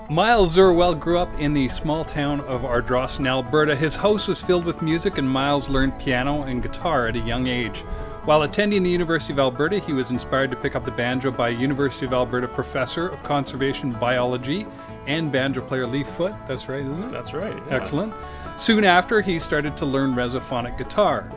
Miles Zurawell grew up in the small town of Ardrossan, Alberta. His house was filled with music, and Miles learned piano and guitar at a young age. While attending the University of Alberta, he was inspired to pick up the banjo by a University of Alberta professor of conservation biology and banjo player Lee Foote. That's right, isn't it? That's right. Yeah. Excellent. Soon after, he started to learn resophonic guitar.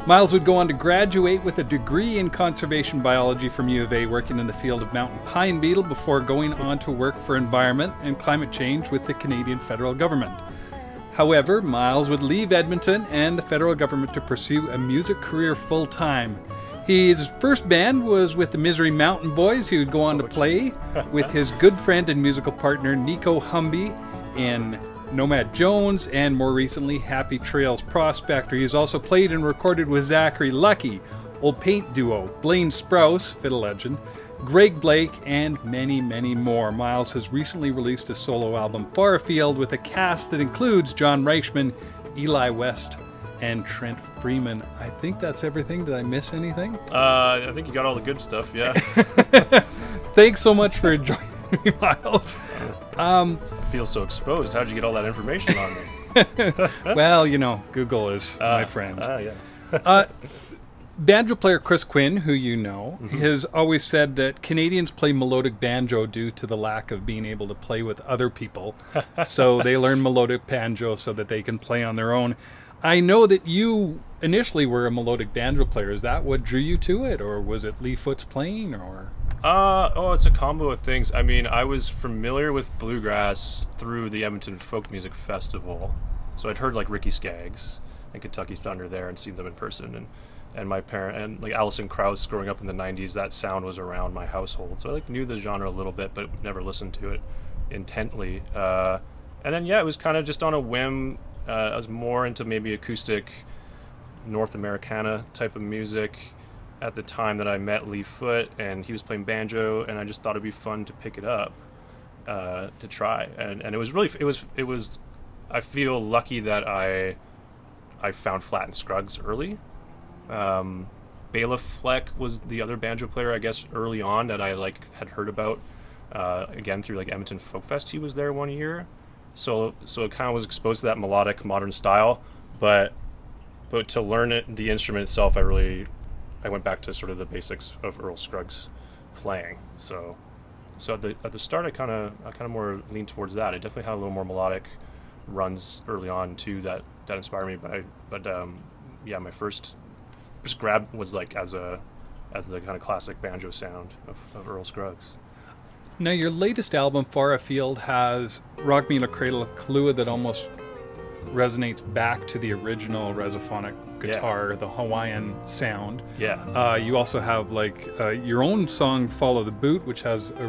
Miles would go on to graduate with a degree in conservation biology from U of A, working in the field of mountain pine beetle before going on to work for environment and climate change with the Canadian federal government. However, Miles would leave Edmonton and the federal government to pursue a music career full-time. His first band was with the Misery Mountain Boys. He would go on to play with his good friend and musical partner Nico Humby in Nomad Jones, and more recently Happy Trails Prospector. He's also played and recorded with Zachary Lucky, Old Paint Duo, Blaine Sprouse, fiddle legend, Greg Blake, and many, many more. Miles has recently released a solo album, Far Afield, with a cast that includes John Reichman, Eli West, and Trent Freeman. I think that's everything. Did I miss anything? I think you got all the good stuff, yeah. Thanks so much for joining me, Miles. I feel so exposed. How'd you get all that information on me? Well, you know, Google is my friend. Yeah. Banjo player Chris Quinn, who you know, has always said that Canadians play melodic banjo due to the lack of being able to play with other people. So they learn melodic banjo so that they can play on their own. I know that you initially were a melodic banjo player. Is that what drew you to it, or was it Lee Foote's playing, or? It's a combo of things. I mean, I was familiar with Bluegrass through the Edmonton Folk Music Festival. So I'd heard like Ricky Skaggs and Kentucky Thunder there and seen them in person, and my parent and like Alison Krauss growing up in the 90s, that sound was around my household. So I like knew the genre a little bit, but never listened to it intently. And then yeah, it was kind of just on a whim. I was more into maybe acoustic North Americana type of music at the time that I met Lee Foote, and he was playing banjo, and I just thought it'd be fun to pick it up, to try. And it was really, it was, I feel lucky that I found Flat and Scruggs early. Bela Fleck was the other banjo player, I guess, early on that I had heard about, again through like Edmonton Folk Fest. He was there one year. So it kind of was exposed to that melodic modern style, but to learn the instrument itself, I went back to sort of the basics of Earl Scruggs playing. So at the start, I kind of more leaned towards that. I definitely had a little more melodic runs early on too that inspired me. But yeah, my first grab was like as the kind of classic banjo sound of Earl Scruggs. Now, your latest album, Far Afield, has Rock Me in a Cradle of Kahlua that almost resonates back to the original resophonic guitar, the Hawaiian sound. Yeah. You also have like your own song, Follow the Boot, which has a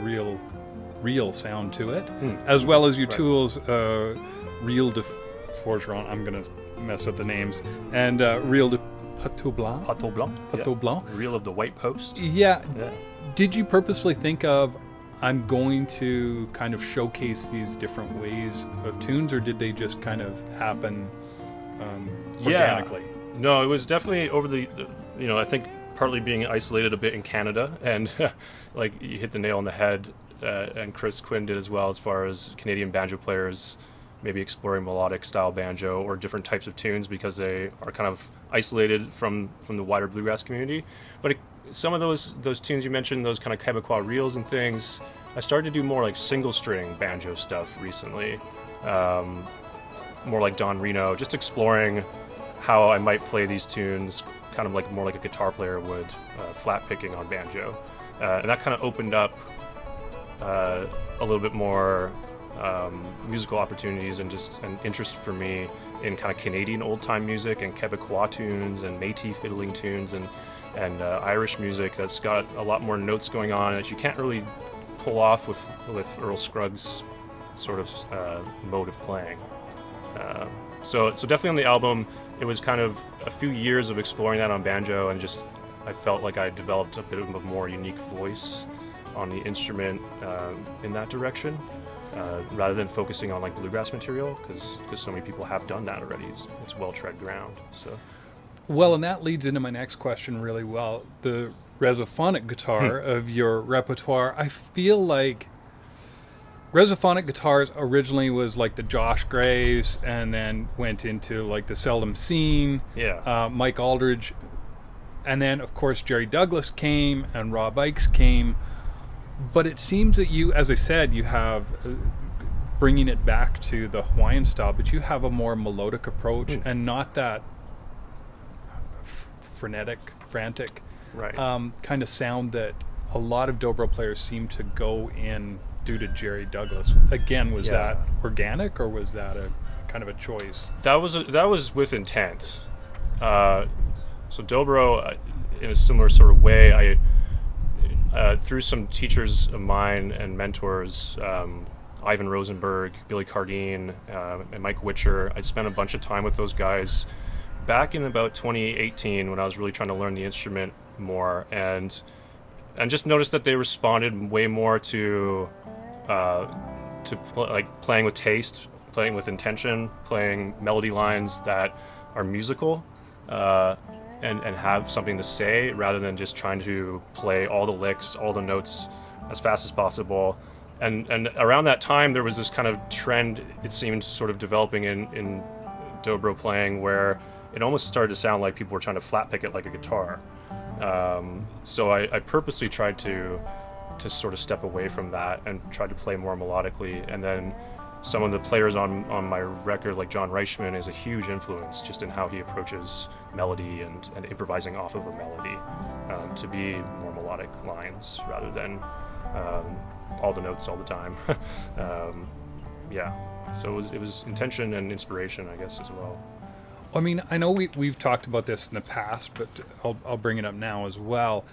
real sound to it, as well as your tools, Reel de Forgeron, I'm going to mess up the names, and Reel de Pateau Blanc. Pateau Blanc. Reel of the White Post. Yeah. Did you purposely think of, I'm going to kind of showcase these different ways of tunes, or did they just kind of happen organically? No, it was definitely over the I think partly being isolated a bit in Canada, and like you hit the nail on the head, and Chris Quinn did as well, as far as Canadian banjo players maybe exploring melodic style banjo or different types of tunes because they are kind of isolated from the wider bluegrass community. But some of those tunes you mentioned, those kind of Quebecois reels and things, I started to do more like single string banjo stuff recently, more like Don Reno, just exploring how I might play these tunes kind of like more like a guitar player would, flat picking on banjo, and that kind of opened up a little bit more musical opportunities and just an interest for me in kind of Canadian old-time music and Quebecois tunes and Métis fiddling tunes and Irish music that's got a lot more notes going on that you can't really pull off with Earl Scruggs' sort of mode of playing. So definitely on the album, it was kind of a few years of exploring that on banjo, and just I felt like I developed a bit of a more unique voice on the instrument in that direction, rather than focusing on like bluegrass material, because so many people have done that already. It's well-tread ground. So. Well, and that leads into my next question really well. The resophonic guitar of your repertoire, I feel like Resophonic guitars originally was like the Josh Graves, and then went into like the Seldom Seen, Mike Aldridge, and then of course Jerry Douglas came and Rob Ikes came. But it seems that you, as I said, you have bringing it back to the Hawaiian style, but you have a more melodic approach and not that frenetic, frantic kind of sound that a lot of dobro players seem to go in due to Jerry Douglas. Again, was that organic, or was that a kind of a choice? That was with intent. So dobro, in a similar sort of way, through some teachers of mine and mentors, Ivan Rosenberg, Billy Cardine, and Mike Witcher, I spent a bunch of time with those guys back in about 2018 when I was really trying to learn the instrument more, and just noticed that they responded way more to playing with taste, playing with intention, playing melody lines that are musical, and have something to say, rather than just trying to play all the licks, all the notes as fast as possible. And around that time, there was this kind of trend, it seemed, sort of developing in dobro playing, where it almost started to sound like people were trying to flat pick it like a guitar. So I purposely tried to sort of step away from that and try to play more melodically. And then some of the players on my record, like John Reichman, is a huge influence just in how he approaches melody and improvising off of a melody, to be more melodic lines rather than all the notes all the time. So it was intention and inspiration, I guess, as well. I mean, I know we've talked about this in the past, but I'll bring it up now as well.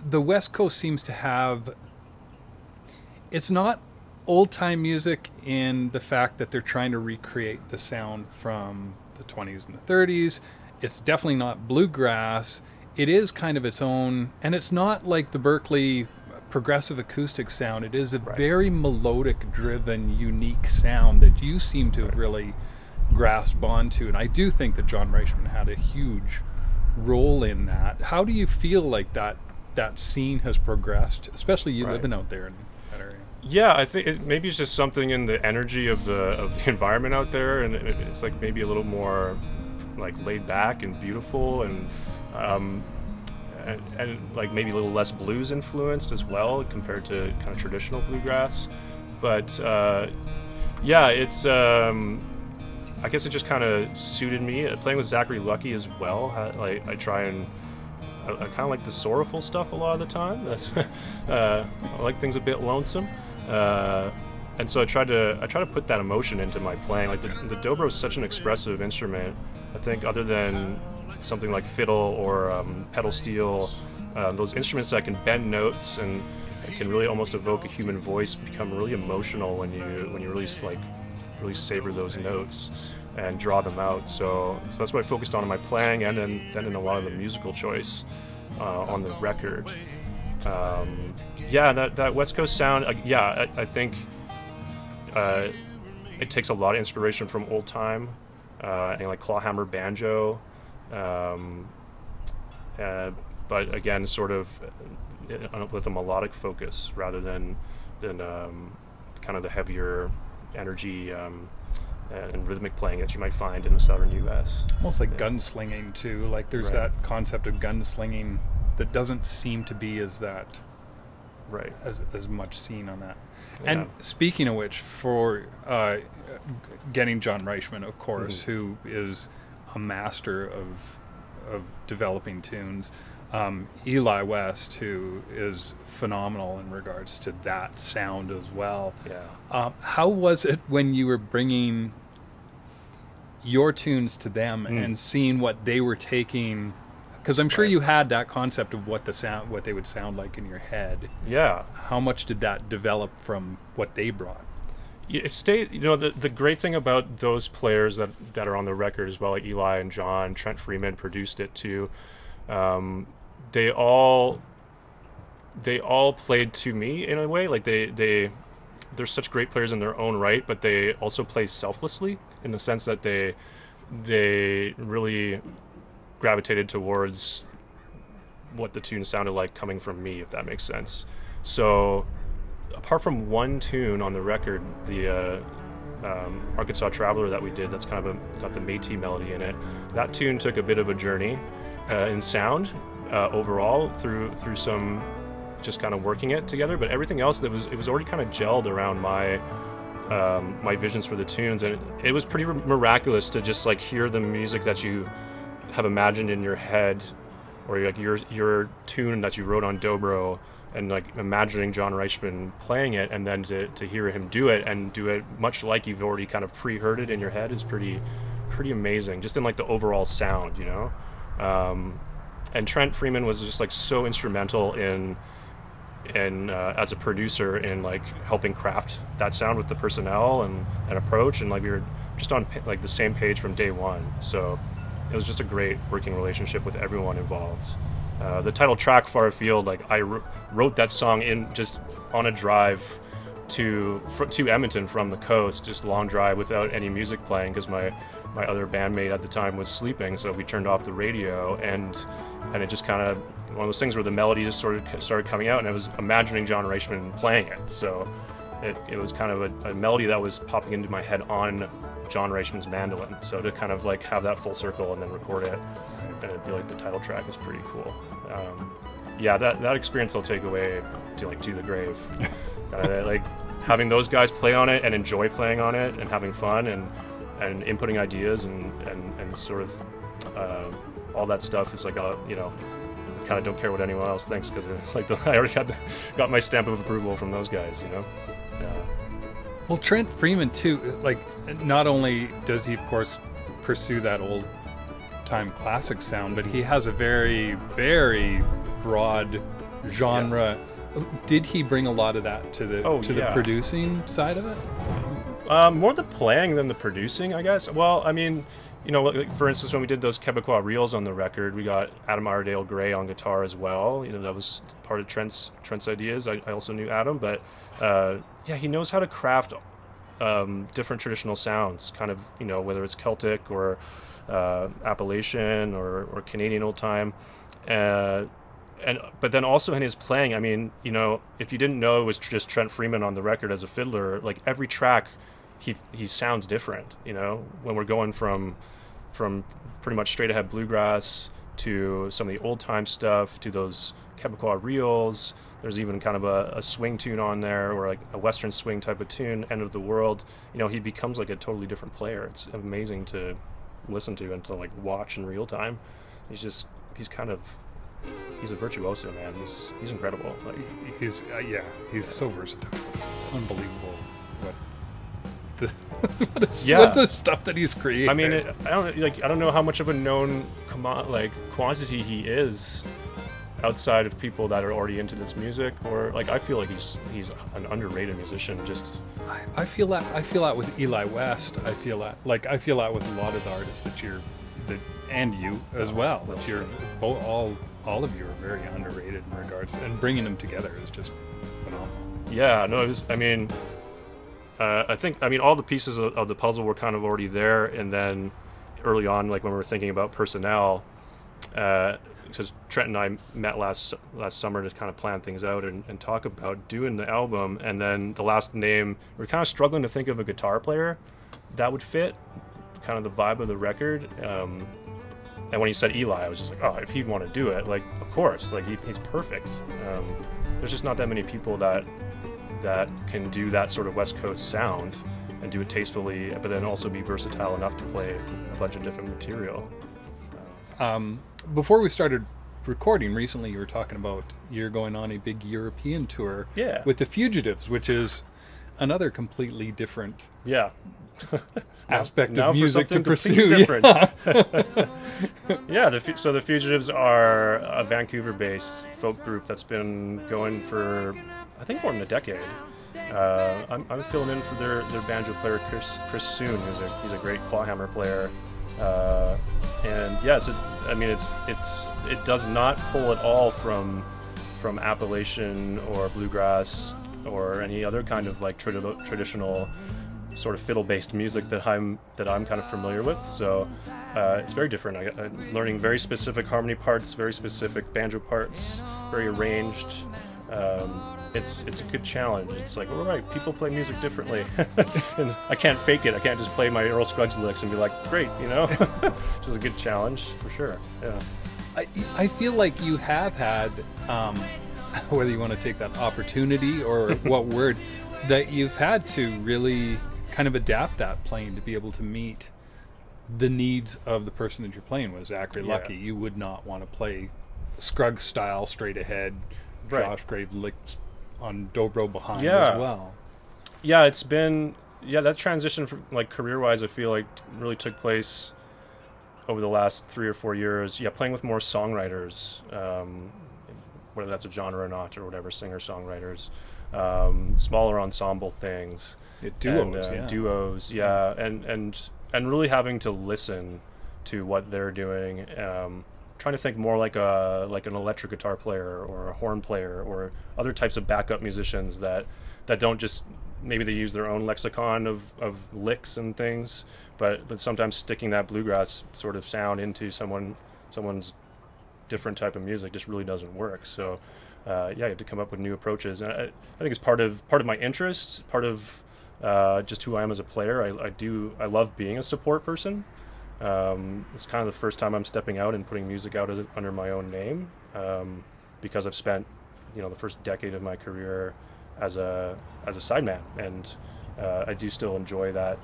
The West Coast seems to have, it's not old-time music in the fact that they're trying to recreate the sound from the 20s and the 30s. It's definitely not bluegrass. It is kind of its own, and it's not like the Berkeley progressive acoustic sound. It is a very melodic driven, unique sound that you seem to have really grasped onto, and I do think that John Reichman had a huge role in that. How do you feel like that scene has progressed, especially you living out there in that area? Yeah, I think maybe it's just something in the energy of the environment out there, and it's like maybe a little more like laid back and beautiful, and like maybe a little less blues influenced as well compared to kind of traditional bluegrass. But yeah, it's I guess it just kind of suited me. Playing with Zachary Lucky as well, I try and I kind of like the sorrowful stuff a lot of the time. That's I like things a bit lonesome, and so I try to put that emotion into my playing. Like the dobro is such an expressive instrument. I think other than something like fiddle or pedal steel, those instruments that can bend notes and can really almost evoke a human voice become really emotional when you really savor those notes and draw them out. So that's what I focused on in my playing, and then in a lot of the musical choice on the record. Yeah, that West Coast sound. I think it takes a lot of inspiration from old time, and like clawhammer banjo, but again, sort of with a melodic focus rather than kind of the heavier energy and rhythmic playing that you might find in the southern U.S. Almost like gunslinging too. Like there's that concept of gunslinging that doesn't seem to be as much seen on that. Yeah. And speaking of which, for getting John Reichman, of course, who is a master of developing tunes. Eli West, who is phenomenal in regards to that sound as well. Yeah. How was it when you were bringing your tunes to them and seeing what they were taking? Because I'm sure you had that concept of what they would sound like in your head. Yeah. How much did that develop from what they brought? It stayed. The great thing about those players that are on the record as well, like Eli and John, Trent Freeman produced it too. They all played to me in a way. Like they're such great players in their own right, but they also play selflessly in the sense that they really gravitated towards what the tune sounded like coming from me, if that makes sense. So apart from one tune on the record, the Arkansas Traveler that we did, that's kind of got the Métis melody in it. That tune took a bit of a journey in sound overall through some just kind of working it together, but everything else it was already kind of gelled around my my visions for the tunes, and it was pretty miraculous to just like hear the music that you have imagined in your head, or like your tune that you wrote on dobro, and like imagining John Reichman playing it, and then to hear him do it and do it much like you've already kind of pre-heard it in your head is pretty amazing, just in like the overall sound, you know. And Trent Freeman was just like so instrumental in as a producer in like helping craft that sound with the personnel and approach, and like we were just on like the same page from day one. So it was just a great working relationship with everyone involved. The title track, Far Afield, like I wrote that song in just on a drive to Edmonton from the coast, just long drive without any music playing, because my other bandmate at the time was sleeping, so we turned off the radio, and it just kind of one of those things where the melody just sort of started coming out, and I was imagining John Reichman playing it. So it was kind of a melody that was popping into my head on John Reichman's mandolin. So to kind of like have that full circle and then record it, and it'd be like the title track is pretty cool. Yeah, that experience I'll take away to the grave. Like having those guys play on it and enjoy playing on it and having fun and inputting ideas and sort of all that stuff is like you know, I kind of don't care what anyone else thinks, because it's like I already got my stamp of approval from those guys, you know. Yeah. Well, Trent Freeman too, like not only does he of course pursue that old time classic sound, but he has a very, very broad genre. Yeah. Did he bring a lot of that to the producing side of it? More the playing than the producing, I guess. Well, I mean, you know, like, for instance, when we did those Quebecois reels on the record, we got Adam Iredale Gray on guitar as well. You know, that was part of Trent's ideas. I also knew Adam, but yeah, he knows how to craft different traditional sounds, kind of, you know, whether it's Celtic or Appalachian or Canadian old time. But then also in his playing, I mean, you know, if you didn't know it was just Trent Freeman on the record as a fiddler, like every track, he sounds different. You know, when we're going from pretty much straight ahead bluegrass to some of the old time stuff to those Quebecois reels. There's even kind of a swing tune on there, or like a western swing type of tune, End of the World. You know, he becomes like a totally different player. It's amazing to listen to and to like watch in real time. He's a virtuoso, man. He's incredible. Like he's so versatile. It's unbelievable what the stuff that he's creating. I mean, I don't know how much of a known quantity he is outside of people that are already into this music, or like I feel like he's an underrated musician. Just I feel that with Eli West. I feel that with a lot of the artists and you as well. That you're both all of you are very underrated in regards, and bringing them together is just phenomenal. Yeah, no, it was. I mean, I think all the pieces of the puzzle were kind of already there, and then early on, like when we were thinking about personnel, because Trent and I met last summer to kind of plan things out and talk about doing the album, and then the last name, we were kind of struggling to think of a guitar player that would fit kind of the vibe of the record. And when he said Eli, I was just like, oh, if he'd want to do it, like, of course, like he's perfect. There's just not that many people that can do that sort of West Coast sound and do it tastefully, but then also be versatile enough to play a bunch of different material. Before we started recording recently, you were talking about you're going on a big European tour with the Fugitives, which is another completely different aspect of music to pursue. Yeah, so the Fugitives are a Vancouver-based folk group that's been going for, I think, more than a decade. I'm filling in for their banjo player Chris Soon. He's a great clawhammer player, and yeah, so I mean it does not pull at all from Appalachian or bluegrass or any other kind of like traditional sort of fiddle-based music that I'm kind of familiar with. So it's very different. I'm learning very specific harmony parts, very specific banjo parts, very arranged. it's a good challenge. It's like, all right, people play music differently, and I can't fake it. I can't just play my Earl Scruggs licks and be like, great, you know. Which is a good challenge for sure. Yeah. I feel like you have had, whether you want to take that opportunity or what word, that you've had to really kind of adapt that playing to be able to meet the needs of the person that you're playing with. Zachary Lucky, you would not want to play Scruggs style straight ahead, Josh Grave licks on dobro behind as well. Yeah, it's been that transition from like career-wise, I feel like really took place over the last 3 or 4 years. Yeah, playing with more songwriters, whether that's a genre or not, or whatever, singer-songwriters, smaller ensemble things, duos, and really having to listen to what they're doing. Trying to think more like an electric guitar player or a horn player or other types of backup musicians that don't just, maybe they use their own lexicon of licks and things, but sometimes sticking that bluegrass sort of sound into someone's different type of music just really doesn't work. So you have to come up with new approaches. And I think it's part of my interest, part of just who I am as a player. I love being a support person. It's kind of the first time I'm stepping out and putting music out under my own name, because I've spent, the first decade of my career as a sideman, and I do still enjoy that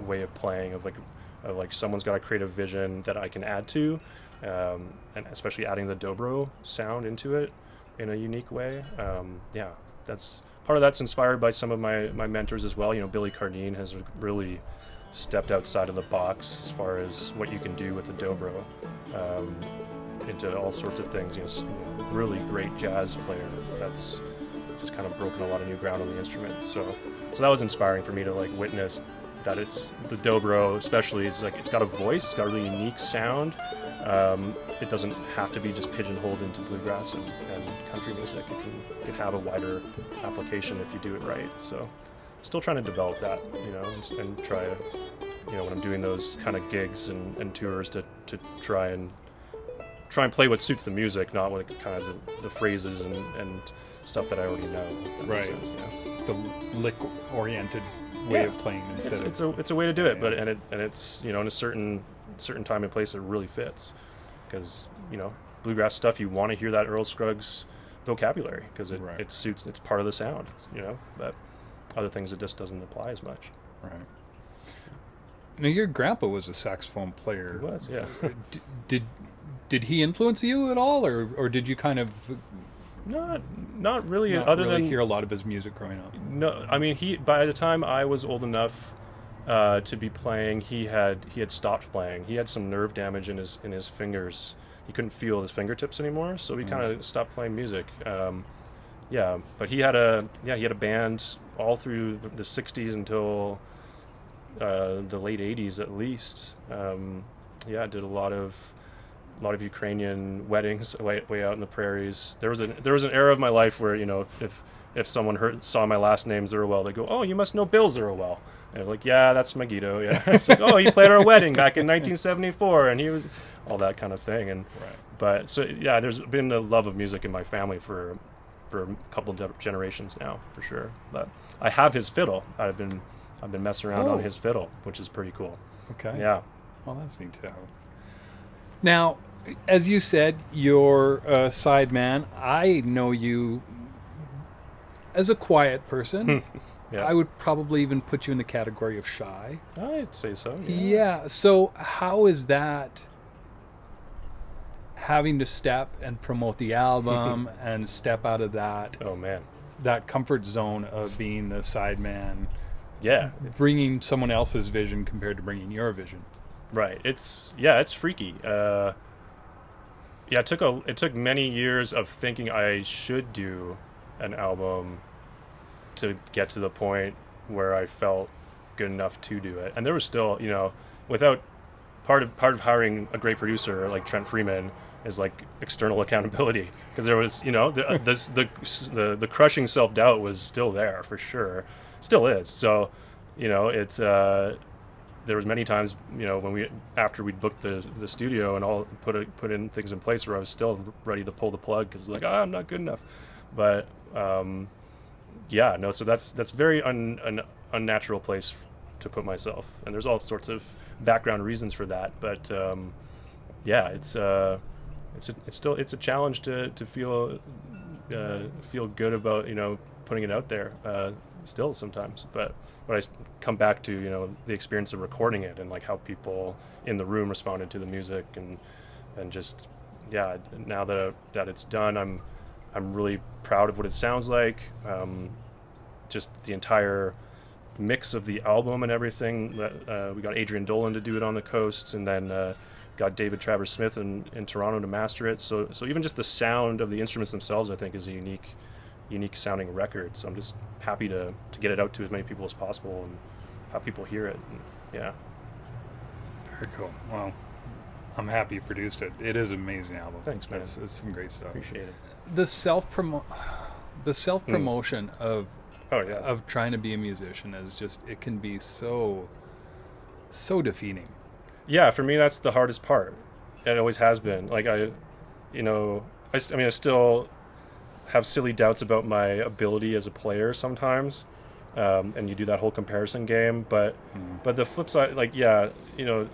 way of playing, of like someone's got a creative vision that I can add to, and especially adding the dobro sound into it in a unique way. That's part of that's inspired by some of my mentors as well. Billy Cardine has really stepped outside of the box as far as what you can do with a dobro, into all sorts of things. Really great jazz player that's just kind of broken a lot of new ground on the instrument. So that was inspiring for me to like witness that it's the dobro, especially, it's got a voice, it's got a really unique sound. It doesn't have to be just pigeonholed into bluegrass and country music. It can have a wider application if you do it right. So still trying to develop that, and try to, when I'm doing those kind of gigs and tours to try and play what suits the music, not what kind of the phrases and stuff that I already know. Right. The lick-oriented way of playing instead of... It's a way to do it, but it's in a certain time and place it really fits, because bluegrass stuff, you want to hear that Earl Scruggs vocabulary because it suits, it's part of the sound, but other things it just doesn't apply as much. Right. Now, your grandpa was a saxophone player. He was, yeah. Did he influence you at all, or did you kind of not really, other than hear a lot of his music growing up? No, I mean, by the time I was old enough to be playing, he had stopped playing. He had some nerve damage in his fingers. He couldn't feel his fingertips anymore, so he kind of stopped playing music. But he had a band all through the 60s until the late 80s at least. Did a lot of Ukrainian weddings way out in the prairies. There was an era of my life where if someone saw my last name Zurawell, they go, "Oh, you must know Bill Zurawell." And I'm like, "Yeah, that's Megiddo." Yeah, it's like, "Oh, he played our wedding back in 1974," and he was all that kind of thing. And but so there's been a love of music in my family for a couple of generations now, for sure. But I have his fiddle. I've been messing around on his fiddle, which is pretty cool. Okay. Yeah. Well, that's neat to have. Now, as you said, you're a sideman. I know you as a quiet person. Yeah. I would probably even put you in the category of shy. I'd say so. Yeah. So how is that, having to step and promote the album and step out of that? Oh man, that comfort zone of being the sideman. Yeah. Bringing someone else's vision compared to bringing your vision. Right. It's freaky. It took many years of thinking I should do an album to get to the point where I felt good enough to do it. And there was still, without part of hiring a great producer like Trent Freeman is like external accountability, because there was, the crushing self-doubt was still there for sure, still is. So, it's there was many times, when after we'd booked the studio and all put in things in place where I was still ready to pull the plug because I'm not good enough. But yeah, no. So that's very an unnatural place to put myself, and there's all sorts of background reasons for that. But yeah, it's still a challenge to feel good about, you know, putting it out there still sometimes. But when I come back to, you know, the experience of recording it and like how people in the room responded to the music and just, yeah, now that it's done, I'm really proud of what it sounds like. Just the entire mix of the album and everything. We got Adrian Dolan to do it on the coast, and then got David Travers Smith in Toronto to master it. So even just the sound of the instruments themselves, I think, is a unique sounding record. So I'm just happy to get it out to as many people as possible and have people hear it. And, yeah. Very cool. Well, I'm happy you produced it. It is an amazing album. Thanks, man. It's some great stuff. Appreciate it. The self-promotion of trying to be a musician is just, it can be so defeating. Yeah, for me that's the hardest part. It always has been. Like I still have silly doubts about my ability as a player sometimes, and you do that whole comparison game. But the flip side, like, yeah, you know,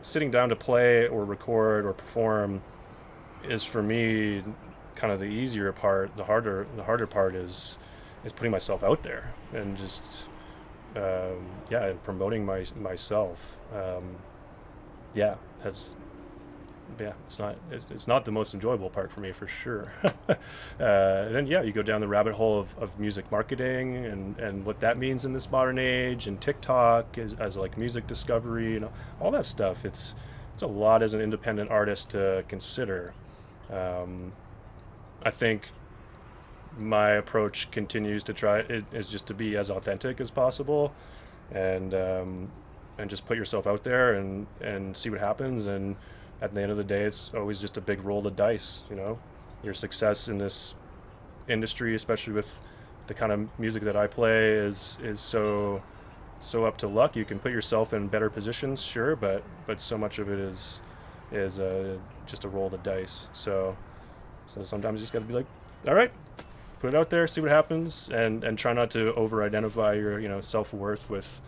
sitting down to play or record or perform is for me kind of the easier part. The harder part is putting myself out there and just and promoting myself. It's not the most enjoyable part for me, for sure. Then you go down the rabbit hole of music marketing and what that means in this modern age, and TikTok as like music discovery and all that stuff. It's a lot as an independent artist to consider. I think my approach continues to is just to be as authentic as possible, and just put yourself out there and see what happens. And at the end of the day, it's always just a big roll of dice. You know, your success in this industry, especially with the kind of music that I play, is so up to luck. You can put yourself in better positions, sure, but so much of it is just a roll of the dice. So sometimes you just got to be like, all right, put it out there, see what happens, and try not to over-identify your, you know, self-worth with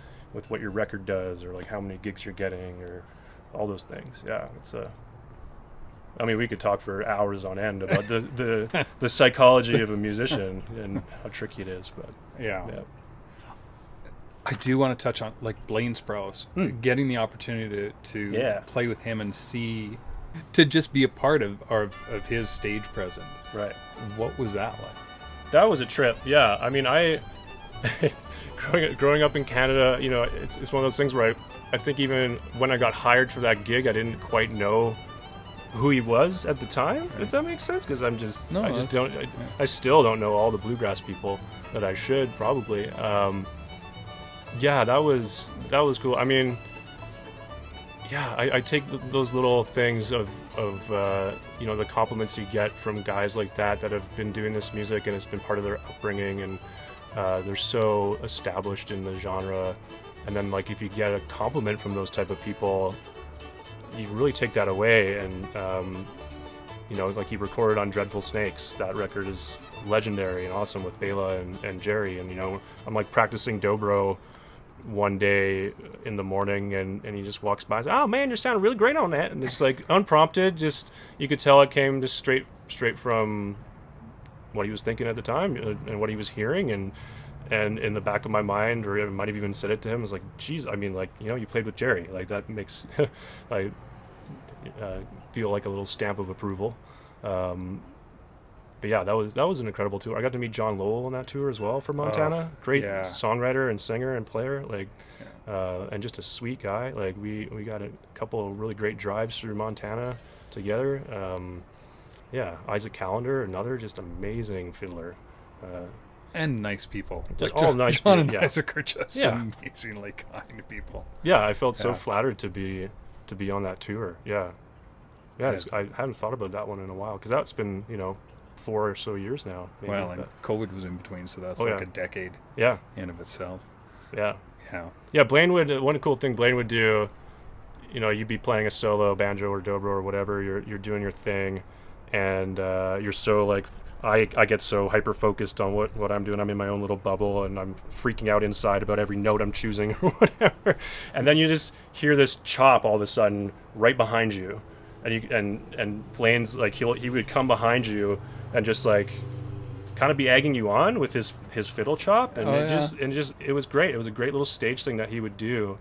what your record does, or like how many gigs you're getting, or all those things. Yeah, I mean, we could talk for hours on end about the psychology of a musician and how tricky it is, but yeah. I do want to touch on like Blaine Sprouse, getting the opportunity to play with him and to just be a part of his stage presence. Right. What was that like? That was a trip. Yeah. I mean, growing up in Canada, you know, it's one of those things where I think even when I got hired for that gig, I didn't quite know who he was at the time, if that makes sense, because I still don't know all the bluegrass people that I should probably. That was cool. I mean, yeah, I take those little things of you know, the compliments you get from guys like that have been doing this music and it's been part of their upbringing, and they're so established in the genre. And then, like, if you get a compliment from those type of people, you really take that away. And you know, like, he recorded on Dreadful Snakes. That record is legendary and awesome with Bela and Jerry. And, you know, I'm like practicing dobro one day in the morning, and he just walks by and says, "Oh man, you're sounding really great on that." And it's like unprompted, just, you could tell it came just straight from what he was thinking at the time and what he was hearing. And in the back of my mind, or I might have even said it to him, was like, geez, I mean, like, you know, you played with Jerry, like, that makes I feel like a little stamp of approval. But yeah, that was an incredible tour. I got to meet John Lowell on that tour as well from Montana. Great songwriter and singer and player, like, and just a sweet guy. Like, we got a couple of really great drives through Montana together. Isaac Callender, another just amazing fiddler. And nice people. Like, all nice John people. and Isaac are just amazingly kind people. Yeah, I felt so flattered to be on that tour. Yeah. I hadn't thought about that one in a while, because that's been, you know, 4 or so years now. Maybe, well, and COVID was in between, so that's a decade in of itself. Yeah, Blaine one cool thing Blaine would do, you know, you'd be playing a solo banjo or dobro or whatever, you're doing your thing, and you're so, like, I get so hyper focused on what I'm doing. I'm in my own little bubble, and I'm freaking out inside about every note I'm choosing or whatever. And then you just hear this chop all of a sudden right behind you, and Blaine's like he would come behind you and just like kind of be egging you on with his fiddle chop, and it was great. It was a great little stage thing that he would do,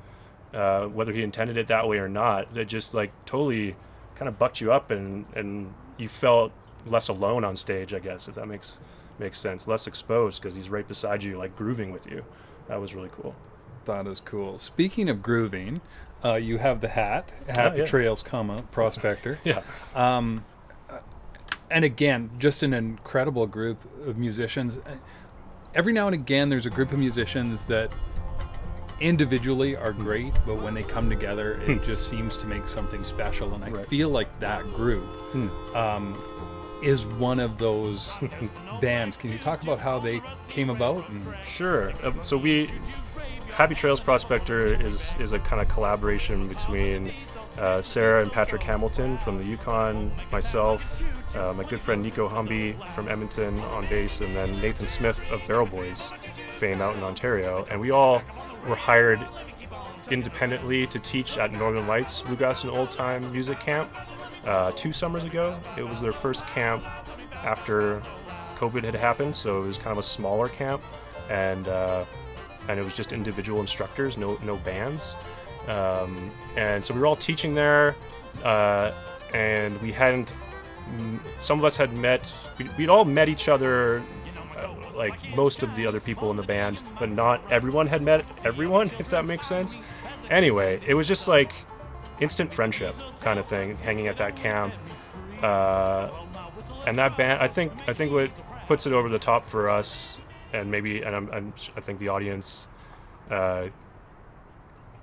whether he intended it that way or not. It just like totally kind of bucked you up, and you felt less alone on stage, I guess, if that makes sense. Less exposed because he's right beside you, like grooving with you. That was really cool. That is cool. Speaking of grooving, you have the hat, Happy Trails, Prospector. Yeah. And again, just an incredible group of musicians. Every now and again, there's a group of musicians that individually are great, but when they come together, it just seems to make something special. And I feel like that group is one of those bands. Can you talk about how they came about? Sure. So Happy Trails Prospector is a kind of collaboration between Sarah and Patrick Hamilton from the Yukon, myself, my good friend Nico Humby from Edmonton on bass, and then Nathan Smith of Barrel Boys fame out in Ontario. And we all were hired independently to teach at Northern Lights Bluegrass and Old Time Music Camp 2 summers ago. It was their first camp after COVID had happened, so it was kind of a smaller camp, and it was just individual instructors, no bands. And so we were all teaching there, and we hadn't. Some of us had met. We'd all met each other, like most of the other people in the band, but not everyone had met everyone, if that makes sense. Anyway, it was just like instant friendship kind of thing, hanging at that camp. And that band, I think what puts it over the top for us, and I think the audience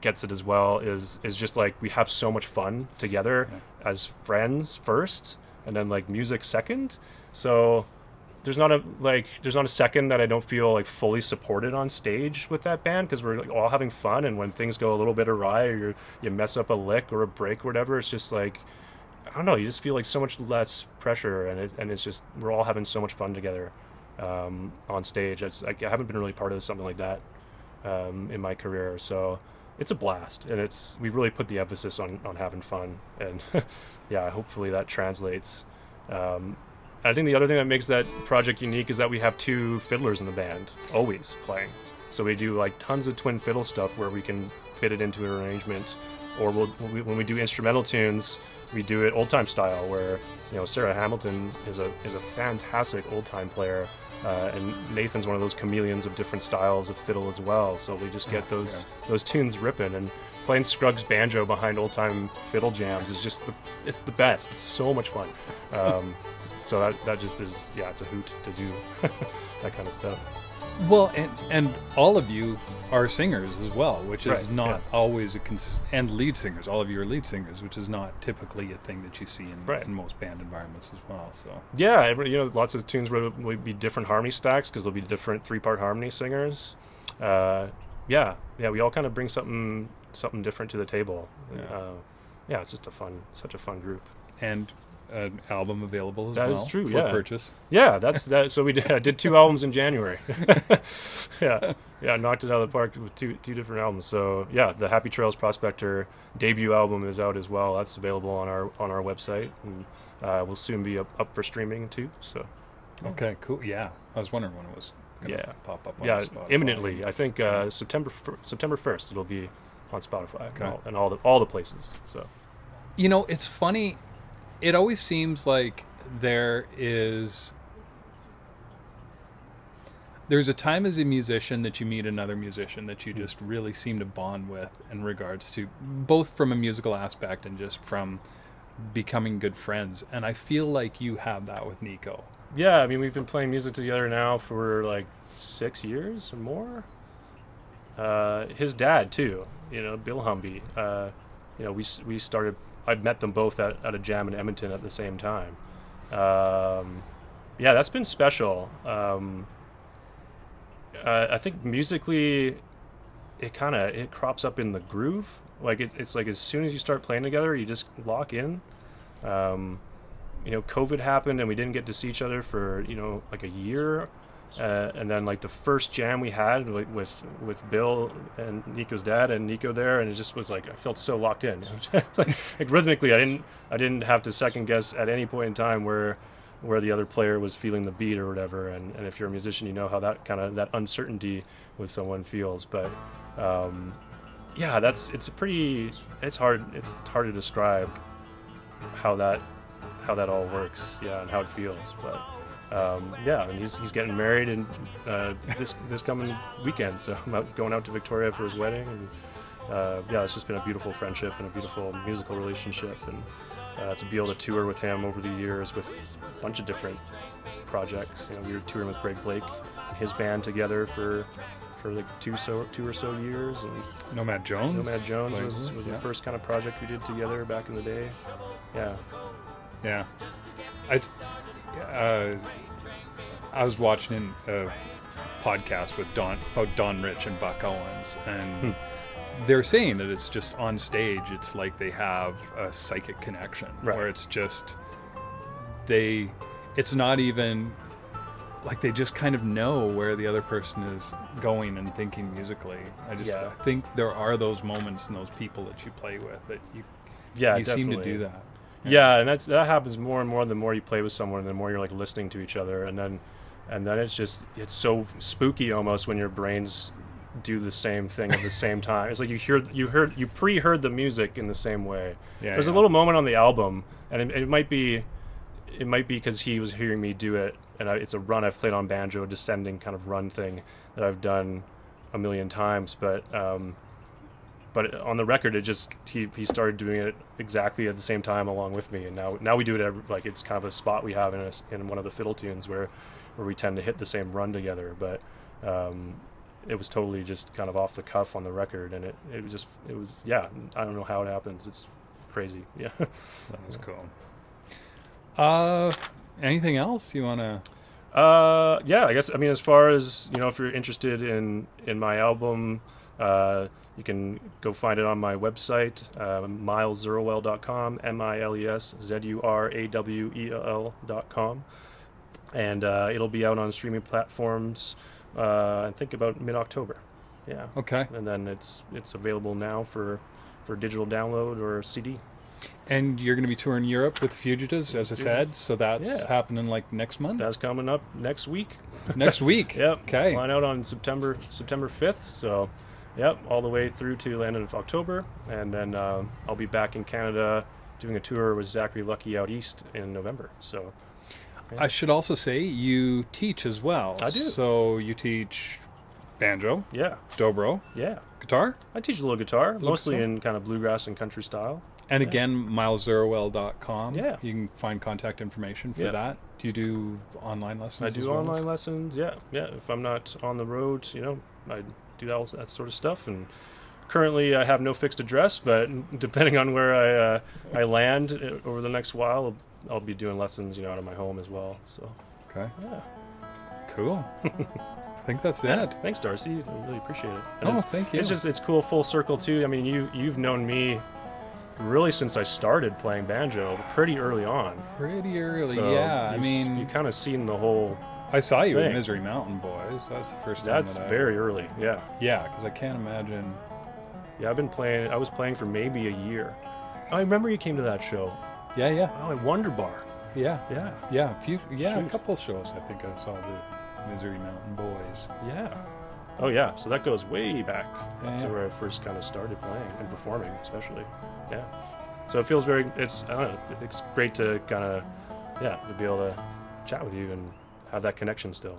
gets it as well, is just like we have so much fun together as friends first, and then like music second. So there's not a second that I don't feel like fully supported on stage with that band, because we're like all having fun, and when things go a little bit awry, or you mess up a lick or a break or whatever, it's just like, I don't know, you just feel like so much less pressure, and it's just, we're all having so much fun together on stage. I haven't been really part of something like that in my career, so it's a blast, and we really put the emphasis on having fun, and yeah, hopefully that translates. I think the other thing that makes that project unique is that we have 2 fiddlers in the band always playing. So we do like tons of twin fiddle stuff where we can fit it into an arrangement, or when we do instrumental tunes, we do it old time style, where Sarah Hamilton is a fantastic old time player, and Nathan's one of those chameleons of different styles of fiddle as well. So we just get those tunes ripping, and playing Scruggs banjo behind old time fiddle jams is just it's the best. It's so much fun. So that just is, it's a hoot to do that kind of stuff. Well, and all of you are singers as well, which is not always and lead singers. All of you are lead singers, which is not typically a thing that you see in most band environments as well. So yeah, lots of tunes would be different harmony stacks, because there'll be different 3-part harmony singers. We all kind of bring something different to the table. It's just such a fun group. And an album available as well. That is true, for purchase. Yeah, that's that. So I did 2 albums in January. Knocked it out of the park with two different albums. So yeah, the Happy Trails Prospector debut album is out as well. That's available on our website, and will soon be up for streaming too. So okay, cool. Yeah, I was wondering when it was gonna pop up on Spotify. Imminently. I think September 1st it'll be on Spotify and all the places. So it's funny. It always seems like there's a time as a musician that you meet another musician that you just really seem to bond with, in regards to both from a musical aspect and just from becoming good friends. And I feel like you have that with Nico. Yeah, I mean, we've been playing music together now for like 6 years or more. His dad too, Bill Humby. We started. I've met them both at a jam in Edmonton at the same time. That's been special. I think musically, it crops up in the groove. Like it's like as soon as you start playing together, you just lock in. COVID happened and we didn't get to see each other for like a year. And then like the first jam we had with Bill and Nico's dad and Nico there, and it just was like I felt so locked in. like rhythmically, I didn't have to second guess at any point in time where the other player was feeling the beat or whatever. And if you're a musician, you know how that uncertainty with someone feels. But yeah, it's hard to describe how that all works, and how it feels. But yeah, and he's getting married and this coming weekend, so I'm going out to Victoria for his wedding, and yeah, it's just been a beautiful friendship and a beautiful musical relationship, and to be able to tour with him over the years with a bunch of different projects. We were touring with Greg Blake and his band together for like two or so years, and Nomad Jones was the first kind of project we did together back in the day. Yeah. I was watching a podcast with Don Rich and Buck Owens, and they're saying that it's just on stage, it's like they have a psychic connection, where it's just it's not even like they just kind of know where the other person is going and thinking musically. I think there are those moments and those people that you play with that you seem to do that. Yeah, and that happens more and more the more you play with someone, the more you're like listening to each other, and then it's so spooky almost when your brains do the same thing at the same time. It's like you pre-heard the music in the same way. There's a little moment on the album, and it might be because he was hearing me do it, and it's a run I've played on banjo, a descending kind of run thing that I've done a million times, but on the record, it just he started doing it exactly at the same time along with me, and now we do it like it's kind of a spot we have in one of the fiddle tunes where we tend to hit the same run together. But it was totally just kind of off the cuff on the record, and it was I don't know how it happens. It's crazy. Yeah, that was cool. Anything else you want to? Yeah, I guess as far as if you're interested in my album. You can go find it on my website, mileszurawell.com, mileszurawell.com, and it'll be out on streaming platforms. I think about mid-October. Yeah. Okay. And then it's available now for digital download or CD. And you're going to be touring Europe with Fugitives, as I said, so that's happening like next month. That's coming up next week. Next week. Yep. Okay. Flying out on September 5th. So. Yep, all the way through to the end of October, and then I'll be back in Canada doing a tour with Zachary Lucky out east in November. So, I should also say you teach as well. I do. So you teach banjo, dobro, guitar. I teach a little guitar, mostly in kind of bluegrass and country style. And again, mileszurawell.com. Yeah, you can find contact information for that. Do you do online lessons? I do online lessons. Yeah. If I'm not on the road, I do that sort of stuff, and currently I have no fixed address, but depending on where I land over the next while, I'll be doing lessons out of my home as well. So Cool. I think that's it. Thanks, Darcy. I really appreciate it. And thank you. It's cool full circle too. You've known me really since I started playing banjo pretty early on. So you kind of seen the whole. I saw you at Misery Mountain Boys. That was the first time. That's very early. Yeah. Yeah, because I can't imagine. Yeah, I was playing for maybe a year. I remember you came to that show. Yeah. Oh, at Wonder Bar. Yeah. A couple shows. I think I saw the Misery Mountain Boys. Yeah. Oh yeah. So that goes way back to where I first kind of started playing and performing, especially. Yeah. So it feels it's great to kind of to be able to chat with you and have that connection still.